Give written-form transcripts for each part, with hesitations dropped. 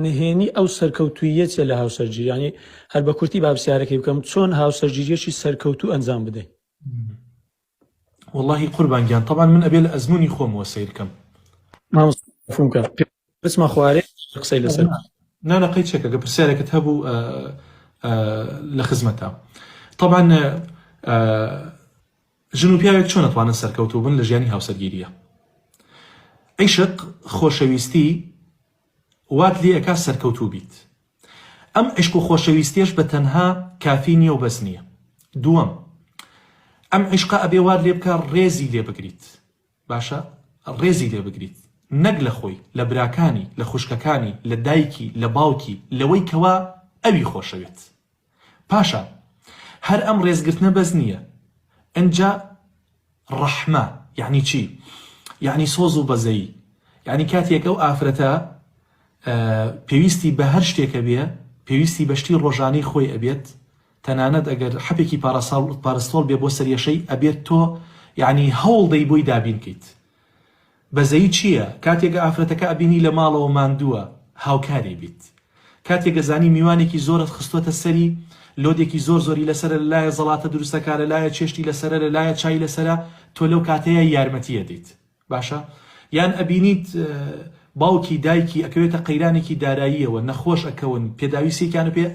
نهێنی ئەو سەرکەوتوویەتە لە هاوسەرگیری، یعنی هەر بە کورتی بابسیارەکەی بکەم چۆن هاوسەرگیریەکی سەرکەوتوو ئەنجام بدەین. والله قوربان گیان طبعا من ئەبێ لە ئەزمموی خۆمەوە سیرکەم مافهومکە بچمە خوارێ قسەی لەسەر نانەقەی چێکە گە پرسیارێکت هەبوو لە خزمەتە. طبعا ژن و پیاوێک چۆن ئەتوانن سەرکەوتوو بن لە ژیانی هاوسەرگیریە. عیشق خۆشەویستی وات لێ ئەکا سەرکەوتوو بیت. ئەم عیشق و خۆشەویستیش بە تەنها کافی نییە و بەس نییە. دووەم ئەم عیشقە ئەبێ وات لێ بکە ڕێزی لێ بگریت، باشە ڕێزی لێ بگریت، نەک لە خۆی، لە براکانی، لە خوشکەکانی، لە دایکی، لە باوکی، لەوەی کەوا ئەوی خۆشەوێت. پاشە هەر ئەم ڕێزگرتنە بەس نییە، ئەنجا ڕەحمە یعنی چی؟ یعنی سۆز و بەزەیی، یعنی کاتێک ئەو ئافرەتە پێویستی بە هەر شتێکە بێ، پێویستی بەشتی ڕۆژانەی خۆی ئەبێت، تەنانەت ئەگەر حەپێکی پارەستۆڵ بێ بۆ سەریەشەی ئەبێت تۆ یعنی هەوڵ دەی بۆی دابین کەیت. بەزەیی چییە؟ کاتێک ئافرەتەکە ئەبینی لە ماڵەوە ماندووە هاوکاری بیت، کاتێک گەزانی میوانێکی زۆرت خستوەتە سەری، لۆدێکی زۆری لەسەر لایە زەڵاتە دروستەکە، لە لایە چێشتی لەسەرە، لە لایە چای لەسەرە، تۆ لەو کاتەیە یارمەتیە دەیت، باشە؟ یان ئەبینیت باوکی دایکی ئەکەوێتە قەیرانێکی داراییەوە نەخۆش ئەکەون، پێداویستێکیانە پێ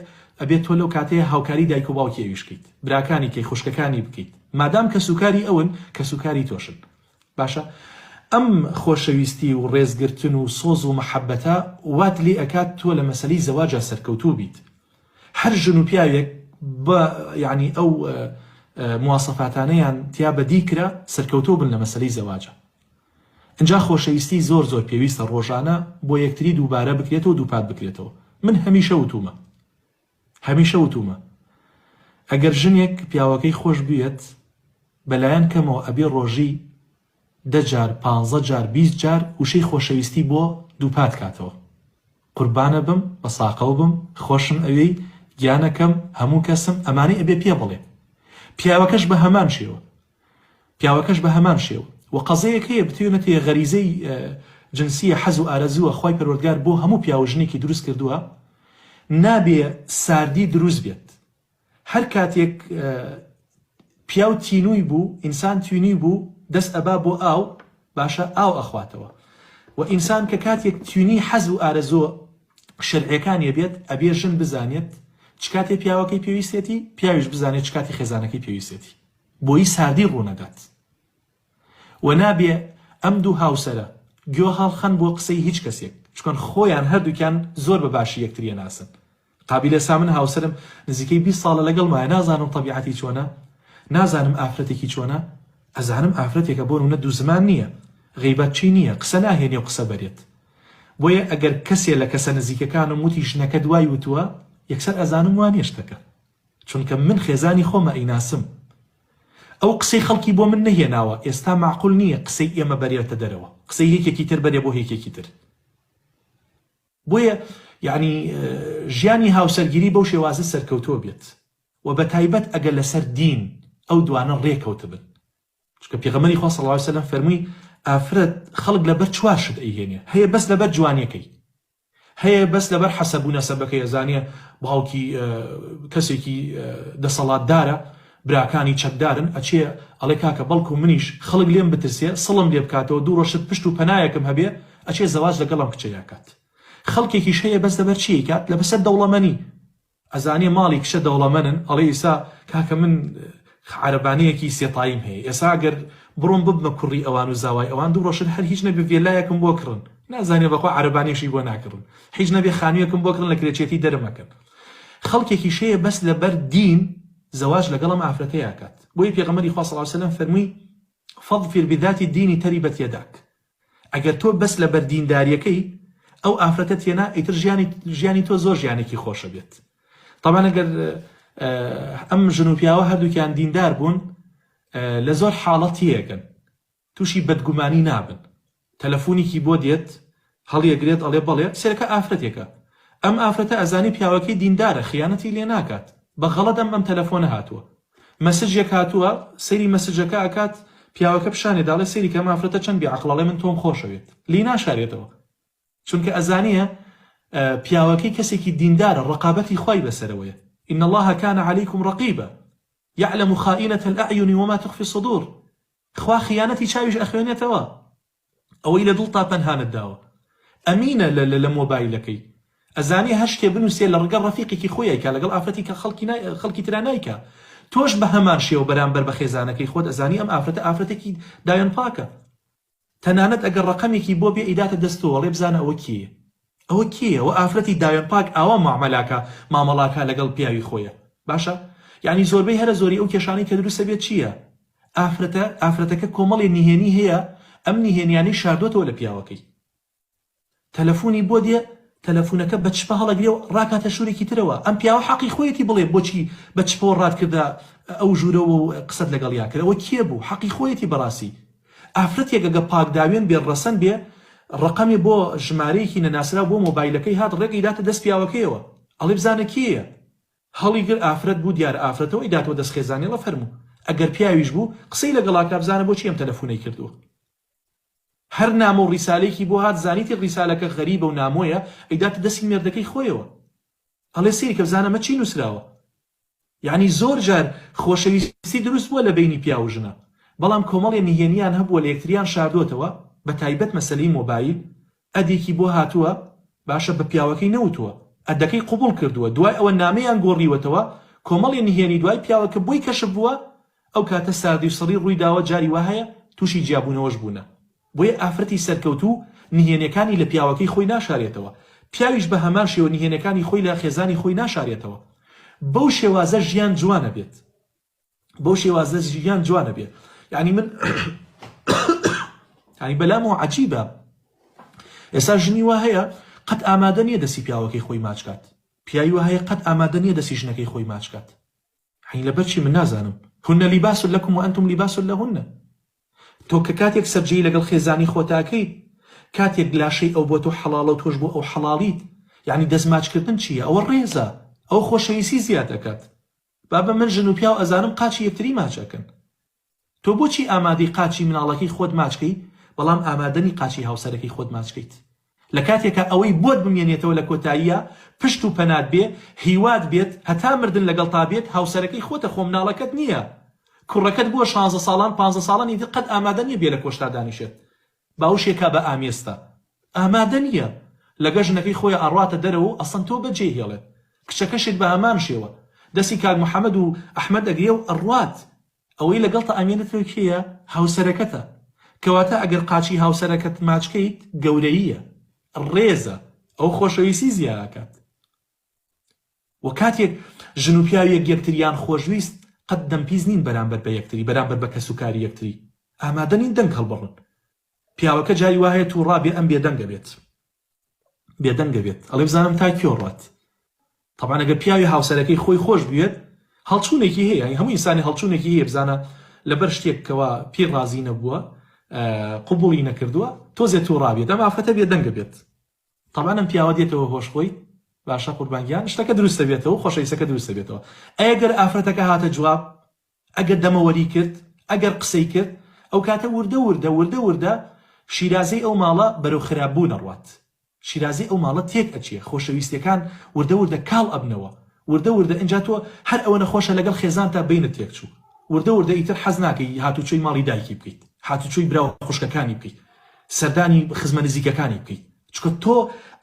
ئەبێت تۆ لەو کاتەیە هاوکاری دایک و باوکی ئەویش بکەیت، براکانی کەی خوشکەکانی بکەیت، مادام کە سوکاری ئەون کە سوکاری تۆشن، باشە؟ ئەم خۆشەویستی و ڕێزگرتن و سۆز و مەحەبەتە وات لێ ئەکات تۆ لە مەسەلەی زەواجە سەرکەوتوو بیت. هەر ژن و پیاوێک بە یعنی ئەو مواسەفاتانەیان تیا بەدی کرا سەرکەوتوو بن لە مەسەلەی زەواجە. ئەنجا خۆشەویستی زۆر پێویستە ڕۆژانە بۆ یەکتری دووبارە بکرێتەوە و دووپات بکرێتەوە. من هەمیشە وتومە ئەگەر ژنێک پیاوەکەی خۆش بێت بەلایەن کەمەوە ئەبێ ڕۆژی 10 جار 15 جار 20 جار وشەی خۆشەویستی بۆ دووپات کاتەوە. قوربانە بم بە ساقەو بم خۆشم ئەوەی گیانەکەم هەموو کەسم ئەمانەی ئەبێ پێ بڵێ. پیاوەکەش بە هەمان شێوە و قەزەیەک هەیە بتوێنێتە غەریزەی جنسیە حەز و ئارەزووە خوای پەروەردگار بۆ هەموو پیاوە ژنێکی دروست کردووە نابێ ساردی دروست بێت. هەر کاتێک پیاو تینووی بوو، ئینسان تینووی بوو، دەست ئەبا بۆ ئاو، باشە ئاو ئەخواتەوە و ئینسان کە کاتێک تینی حەز و ئارەزووە شەرعیەکانی بێت ئەبێ ژن بزانێت چ کاتێ پیاوەکەی پێویستێتی، پیاویش بزانێت چ کاتی خێزانەکەی پێویستێتی، بۆی ساردی ڕوونەدات. و نابێ ئەم دوو هاوسەرە گوێ هەڵخەن بۆ قسەی هیچ کەسێک، چکۆن خۆیان هەردووکیان زۆر بە باشی یەکتریە ناسن. قابلە سامن هاوسەرم نزیکەی 20 ساڵە لەگەڵ مایە، نازانم تەبیعەتی چۆنە، نازانم ئافرەتێکی چۆنە، ئەزانم ئافرەتێکە بۆ نمونە دوو زمان نییە، غیبەت چی نییە، قسە ناهێنێ و قسە بەرێت. بۆیە ئەگەر کەسێ لە کەسە نزیکەکانم وتی ژنەکە دوای وتووە یەکسەر ئەزانم وانێ شتەکە، چونکە من خێزانی خۆمە ئەیناسم. ئەو قسەی خەڵکی بۆ من نەهێناوە، ئێستا معقول نییە قسەی ئێمە بەرێتە دەرەوە، قسەی یەکێکی تر بەرێ بۆ هێکێکی تر. بۆیە یعنی ژیانی هاوسەرگیری بەو شێوازە سەرکەوتووە بێت و بە تایبەت ئەگەر لەسەر دین ئەو دوانە ڕێکەوتە بن. چونکە پێغەمبەری خوا صلی الله علیه و سلم فەرمووی ئافرەت خەڵک لەبەر چوار شت ئەیهێنێ، هەیە بەس لەبەر جوانیەکەی، هەیە بەس لەبەر حەسەب و نەسەبەکەی، ئەزانێ باوکی کەسێکی دەسەڵاتدارە براکانی چەکدارن، ئەچێ ئەڵێ کاکە بەڵکو منیش خەڵک لێم بترسێ سڵم لێ بکاتەوە، دوو ڕۆژت پشت و پەنایەکم هەبێ، ئەچێ زەواج لەگەڵم کچەیە کات. خەڵکێکیش هەیە بەس لەبەر چی کات؟ لەبەسەر دەوڵەمەنی، ئەزانێ ماڵی کشە دەوڵەمەنن، ئەڵێ ئێستا کاکە من عەرەبانەیەکی سێتاییم هەیە، ئێستا ئەگەر بڕۆم ببمە کوڕی ئەوان و زاوای ئەوان دوو ڕۆژت هەر هیچ نەبێ ڤێلایەکم بۆ کڕن، نازانێ بەخوا عەرەبانێشی بۆ ناکڕن، هیچ نەبێ خانوویەکم بۆ کڕن لە کرێچێتی دەرمەکەن. خەڵکێکیش هەیە بەس لەبەر دین زەواج لەگەڵم ئافرەتەیە کات. بۆیە پێغەمبەری خوا صلی الله علیه و سلم فەرمووی فەظفر بذات الدین تەریبەت یەداک. ئەگەر تۆ بەس لەبەر دینداریەکەی ئەو ئافرەتە تێنا ئیتر ژیانی تۆ زۆر ژیانێکی خۆشە بێت. طبعا ئەگەر ئەم ژن و پیاوە هەردووکیان دیندار بوون لە زۆر حاڵەتیەکەن، تووشی بەدگومانی نابن، تەلەفۆنێکی بۆ دێت هەڵیەگرێت ئەڵێ بەڵێ سێرەکە ئافرەتێکە، ئەم ئافرەتە ئەزانی پیاوەکەی دیندارە، خیانەتی لێ ناکات، بە غەڵەت ئەم تەلەفۆنە هاتووە، مەسجێک هاتووە، سەیری مەسجەکە ئەکات، پیاوەکە پیشانێ داڵێ سەیری کە ئەم ئافرەتە چەند بێعەقڵەڵێ من تۆم خۆشەوێت، لی ناشارێتەوە، چونکە ئەزانیە پیاوەکەی کەسێکی دیندارە ڕقابەتی خوای بەسەرەوەیە إن الله كان عليكم رقيبا يعلم خائنة الأعين وما تخفي الصدور خوا خيانتي چاویش ئەخوێنێتەوە ئەوەی لە دڵتا پەنهانت داوە ئەمینە لە مۆبایلەکەی ئەزانی هەر شتێ بنووسێ لە ڕگەڵ ڕەفیقێکی خۆیەکە لەگەڵ ئافرەتی کە خەڵکی ترا نایکە تۆش بە هەمان شێوە بەرامبەر بە خێزانەکەی خۆت ئەزانی ئەم ئافرەتێکی دایان پاکە تەنانەت ئەگەر ڕقەمێکی بۆ بێ ئیداتە دەستەوە وەڵێ بزانە ئەوە کێیە ئەوە کێیە ئەوە ئافرەتی دایان پاک ئاوا مامەلاکە مامەڵاکە لەگەڵ پیاوی خۆیە باشە یعنی زۆربەی هەرە زۆری ئەو کێشانەی کە دروستە بێت چییە ئافرەتەکە کۆمەڵی نهێنی هەیە ئەم نهێنیانی شاردۆتەوە لە پیاوەکەی تەلەفۆنی بۆ دێ تەلەفۆنەکە بە چپە هەڵەگرێ و ڕاکاتە شوورێکی ترەوە ئەم پیاوە حەقی خۆیەتی بڵێ بۆچی بە چپۆ ڕاتکردە ئەو ژوورەوە و قسەت لەگەڵ یا کردەوە کێ بوو حەقی خۆیەتی بەڕاستی ئافرەتێکەگە پاکداوێن بێ ڕەسەن بێ ڕقەمی بۆ ژمارەیەکی نەناسرا بۆ مۆبایلەکەی هات ڕێگەی داتە دەست پیاوەکەیەوە ئەڵێ بزانە کێیە هەڵی گر ئافرەت بوو دیارە ئافرەتەوە ئیداتەوە دەست خێزانێ لە فەرموو ئەگەر پیاویش بوو قسەی لەگەڵاکە بزانە بۆچی ئەم تەلەفۆنەی کردووە هەر نامە و ڕیسالەیەکی بۆ هات زانیتی ڕیسالەکە غەریبە و نامۆیە ئەیداتە دەستی مێردەکەی خۆیەوە ئەڵێ سیری کە بزانە مە چی نووسراوە یعنی زۆر جار خۆشەویستی دروست بووە لە بینی پیا و ژنە بەڵام کۆمەڵی نهێنیان هەبووە لە یەکتریان شاردۆتەوە بە تایبەت مەسەلەی مۆبایل ئەدێکی بۆ هاتووە باشە بە پیاوەکەی نەوتووە ئەدەکەی قوبوڵ کردووە دوای ئەوە نامەیان گۆڕیوەتەوە کۆمەڵی نهێنی دوای پیاوەکە بۆی کەشف بووە ئەو کاتە ساردی و سەڕی ڕووی داوە جاری وهەیە تووشی جیابوونەوەش بوونە بۆیە ئافرەتی سەرکەوتوو نهێنەکانی لە پیاوەکەی خۆی ناشارێتەوە پیاویش بە هەمان شێوە نهێنەکانی خۆی لە خێزانی خۆی ناشارێتەوە بەو شێوازە ژیان جوانە بێت بەو شێوازە ژیان جوانە بێت یعنی من یعنی بەلامەوە عەجیبە ئێستا ژنی وا هەیە قەت ئامادە نییە دەستی پیاوەکەی خۆی ماچکات پیاوی وا هەیە قەت ئامادە نییە دەستی ژنەکەی خۆی ماچکات هەین لەبەرچی من نازانم هن لیباس لەکم و ئەنتم لیباس لەهن تۆ کە کاتێک سەرجەی لەگەڵ خێزانی خۆتاکەیت کاتێک لاشەی ئەو بۆ تۆ حەڵاڵە و تۆش بۆ ئەو حەڵاڵیت یعنی دەستماچکردن چییە ئەوە ڕێزە ئەو خۆشەویستی زیاد دەکات بابە من ژن و پیا و ئەزانم قاچی یەکتری ماچەکەن تۆ بۆچی ئامادەی قاچی مناڵەکەی خۆت ماچکەی بەڵام ئامادەنی قاچی هاوسەرەکەی خۆت ماچکەیت لە کاتێکە ئەوەی بۆت بمێنێتەوە لە کۆتاییە پشت و پەنات بێ هیوات بێت هەتا مردن لەگەڵ تا بێت هاوسەرەکەی خۆتە خۆ مناڵەکەت نییە کوڕەکەت بووە 16 ساڵان 15 ساڵانی دی قەت ئامادە نییە بێ لە کۆشتا دانیشێت باوشێکا بە ئامێستا ئامادە نییە لەگە ژنەکەی خۆی ئەڕاتە دەرەوە و ئەسەن تۆ بەجێ هێڵێت کچەکەشێت بە هەمان شێوە دەستی کاک محەممەد و ئەحمەد ئەگرێ و ئەڕات ئەوەی لەگەڵتە ئامێنێتەوە کێیە هاوسەرەکەتە کەواتە ئەگەر قاچی هاوسەرەکەت ماچکەیت گەورەییە ڕێزە ئەو خۆشەویستی زیادەکات و کاتێک ژن و پیاوێک یەکتریان خۆشویست قەت دەمپیز نین بەرامبەر بە یەکتری بەرامبەر بە کەسوکاری یەکتری ئامادە نین دەنگ هەڵبڕن پیاوەکە جاری وایە تو ڕابێ ئەم بێدەنگە بێت بێدەنگە بێت ئەڵێ بزانم تا کێڕات طبعا ئەگەر پیاوی هاوسەرەکەی خۆی خۆش بوێت هەڵچوونێکی هەیە یعنی هەموو ئینسانی هەڵچوونێکی هەیە بزانە لەبەر شتێکەوە پێی ڕازی نەبووە قبوڵی نەکردووە تۆزێت تو ڕابێت ئەم ئافرەتە بێدەنگە بێت طبعا ئەم پیاوە دێتەوە هۆشخۆی باشە قوربانگیان شتەکە دروستە بێتەوە خۆشەویستەکە دروستە بێتەوە ئەگەر ئافرەتەکە هاتە جواب ئەگەر دەمەوەری کرد ئەگەر قسەی کرد ئەو کاتە وردە شیرازەی ئەو ماڵە بەرەو خراپبوون ئەڕوات شیرازەی ئەو ماڵە تێک ئەچێ خۆشەویستەکان وردە کاڵ ئەبنەوە وردە ئەنجا تۆ هەر ئەوە نەخۆشە لەگەڵ خێزان تا بینە تێک چوو وردە ئیتر حەز ناکەی هاتوچۆی ماڵی دایکی بکەیت هاتوچۆی براوە خوشکەکانی بکەیت سەردانی خزمە نزیکەکانی بکەیت چکە تۆ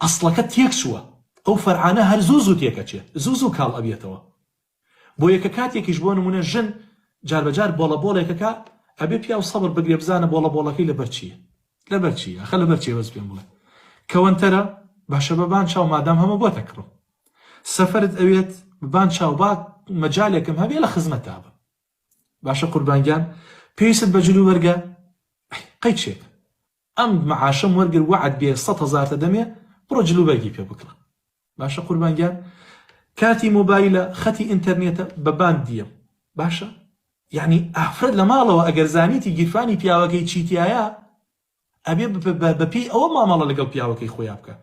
ئەسڵەکە تێک چووە ئەو فەرعانە هەر زوو تێکەچێت زوو کاڵ ئەبێتەوە بۆ یەکە کاتێکیش بۆ نمونە ژن جاربەجار بۆڵەکە ئەبێ پیا و سەبر بگرێ بزانە بۆڵەکەی لەبەر چییە ئەخە لەبەر چیە وەز پێم بڵێ کەوەنتەرە باشە بەبان چاو مادام هەمە بۆ تەکڕم سەفەرت ئەوێت ببان چاو با مەجالێکم هەبێ لە خزمەتا بە باشە قوربانگیان پێویست بە جلو وەرگە قەی چێت ئەم مەعاشم وەرگر وعد بێ 100,000 دەمێ بڕۆ جلو بەرگی پێ بکڕە باشە قوربانگیان کاتی مۆبایلە خەتی ئینتەرنێتە بەبان دیەم باشە یعنی ئافرەت لە ماڵەوە ئەگەر زانیتی گیرفانی پیاوەکەی چیتیایە ئەبێ بەپی ئەوە مامەڵە لەگەڵ پیاوەکەی خۆیان بکە